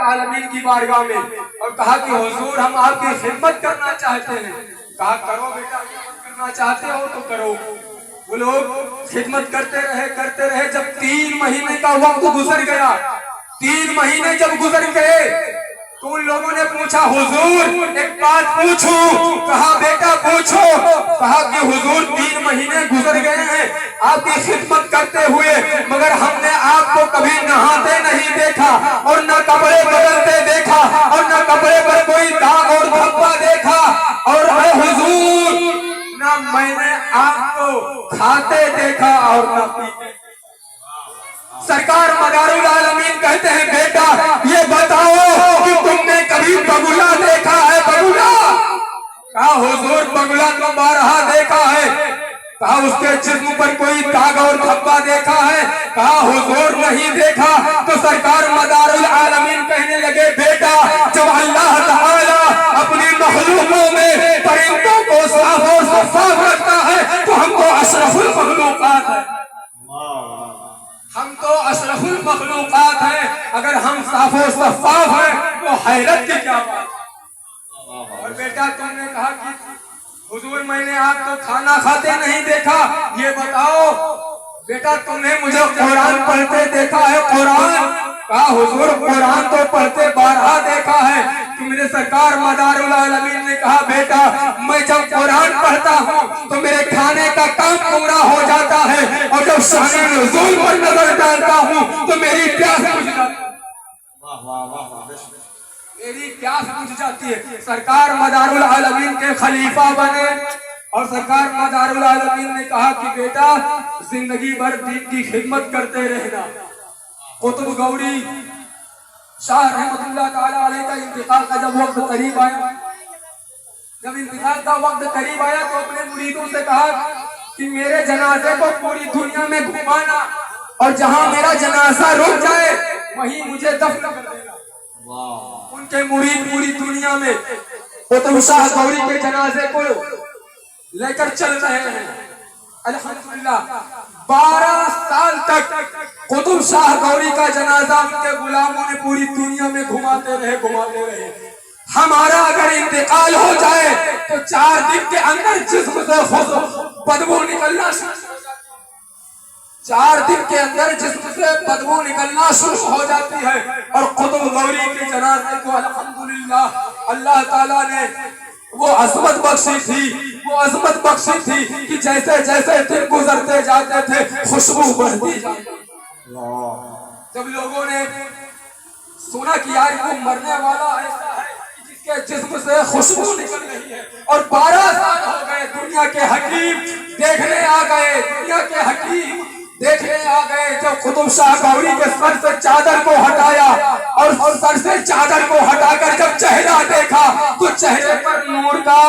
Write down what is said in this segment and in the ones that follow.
العالمین کی بارگاہ میں اور کہا کہ حضور ہم آپ کی خدمت کرنا چاہتے ہیں. کہا کرو بیٹا، خدمت کرنا چاہتے ہو تو کرو. وہ لوگ خدمت کرتے رہے. جب 3 مہینے کا وقت گزر گیا، 3 مہینے جب گزر گئے تو ان لوگوں نے پوچھا حضور ایک بات پوچھوں؟ کہا بیٹا پوچھو. کہا کہ حضور 3 مہینے گزر گئے ہیں آپ کی خدمت کرتے ہوئے، مگر ہم نے آپ کو کبھی نہاتے نہیں دیکھا اور نہ کپڑے بدلتے دیکھا اور نہ کپڑے پر کوئی داغ اور دھبا دیکھا، اور اے حضور نہ میں نے آپ کو کھاتے دیکھا اور نہ پیتے. سرکار مدار العالمین کہتے ہیں بیٹا یہ بتاؤ کہ تم نے کبھی بگلا دیکھا ہے؟ بگلا. کہا حضور بگلا تو بارہا دیکھا ہے. کہا اس کے جسم پر کوئی داغ اور دھبا دیکھا ہے؟ کہا حضور نہیں دیکھا. تو سرکار مدار العالمین کہنے لگے بیٹا جب اللہ تعالی اپنی مخلوقوں میں پرندوں کو صاف اور شفاف رکھتا ہے تو ہم تو اشرف المخلوقات ہیں. ہم تو اشرف المخلوقات ہیں. اگر ہم صاف و شفاف ہیں تو حیرت کی کیا بات. اور بیٹا تم نے کہا کہ حضور میں نے آپ کو کھانا کھاتے نہیں دیکھا. یہ بتاؤ بیٹا تم نے مجھے قرآن پڑھتے دیکھا ہے؟ قرآن. کہا حضور قرآن تو پڑھتے بارہا دیکھا ہے. تو میرے سرکار مدار العالمین نے کہا بیٹا میں جب قرآن پڑھتا ہوں تو میرے کھانے کا کام پورا ہو جاتا ہے، اور جب شان نزول پر نظر ڈالتا ہوں تو میری پیاس بجھ جاتی ہے. میری پیاس بجھ جاتی ہے. سرکار مدار العالمین کے خلیفہ بنے اور سرکار مدار العالمین نے کہا کہ بیٹا زندگی بھر دین کی خدمت کرتے رہنا. قطب گوری شاہ رحمت اللہ تعالی علیہ کا انتقال کا جب وقت قریب آیا، جب انتقال کا وقت قریب آیا تو اپنے مریدوں سے کہا کہ میرے جنازے کو پوری دنیا میں گھمانا اور جہاں میرا جنازہ رک جائے وہیں مجھے دفن کر دینا. ان کے مرید پوری دنیا میں قطب شاہ گوری کے جنازے کو لے کر چل رہے ہیں. الحمدللہ 12 سال تک قطب شاہ گوری کا جنازہ ان کے غلاموں نے پوری دنیا میں گھماتے رہے. ہمارا اگر انتقال ہو جائے تو 4 دن کے اندر جسم سے بدبو نکلنا شروع ہو جاتی ہے. 4 دن کے اندر جسم سے بدبو نکلنا شروع ہو جاتی ہے. اور قطب گوری کے جنازے کو الحمدللہ اللہ تعالیٰ نے وہ عظمت بخشی تھی کہ جیسے جیسے دن گزرتے جاتے تھے خوشبو بڑھتی جاتی. جب لوگوں نے سنا کہ یار وہ مرنے والا ایسا ہے جس کے جسم سے خوشبو نکل رہی ہے، اور 12 سال ہو گئے دنیا کے حکیم دیکھنے آ گئے. جب قطب شاہ گوری کے سر سے چادر کو ہٹایا اور سر سے چادر کو ہٹا کر جب چہرہ دیکھا تو چہرے پر نور کا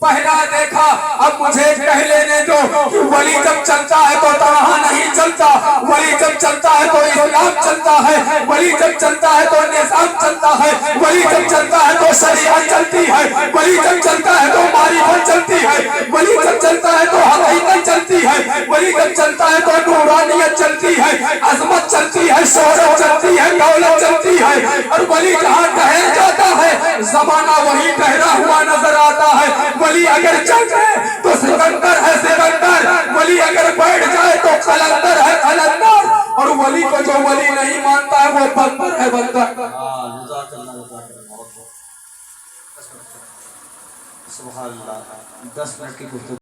پہلا دیکھا. اب مجھے کہہ لینے دو کہ ولی جب چلتا ہے تو طرح نہیں چلتا، ولی جب چلتا ہے تو اسلام چلتا ہے، ولی جب چلتا ہے تو نظام چلتا ہے، ولی جب چلتا ہے تو شریعت چلتی ہے، ولی جب چلتا ہے تو معرفت چلتی ہے، ولی جب چلتا ہے تو حقیقت چلتی ہے، ولی جب چلتا ہے تو نورانیت چلتی ہے، عظمت چلتی ہے، شہرت چلتی ہے، دولت چلتی ہے. اور ولی جہاں ٹہر جاتا ہے زمانہ وہی ٹہرا ہوا نظر آتا ہے. ولی اگر چل جائے تو سکندر ہے سکندر، ولی اگر بیٹھ جائے تو قلندر ہے قلندر، اور ولی کو جو ولی نہیں مانتا ہے وہ بندر ہے بندر. سبحان اللہ. 10 منٹ کی گفتگو.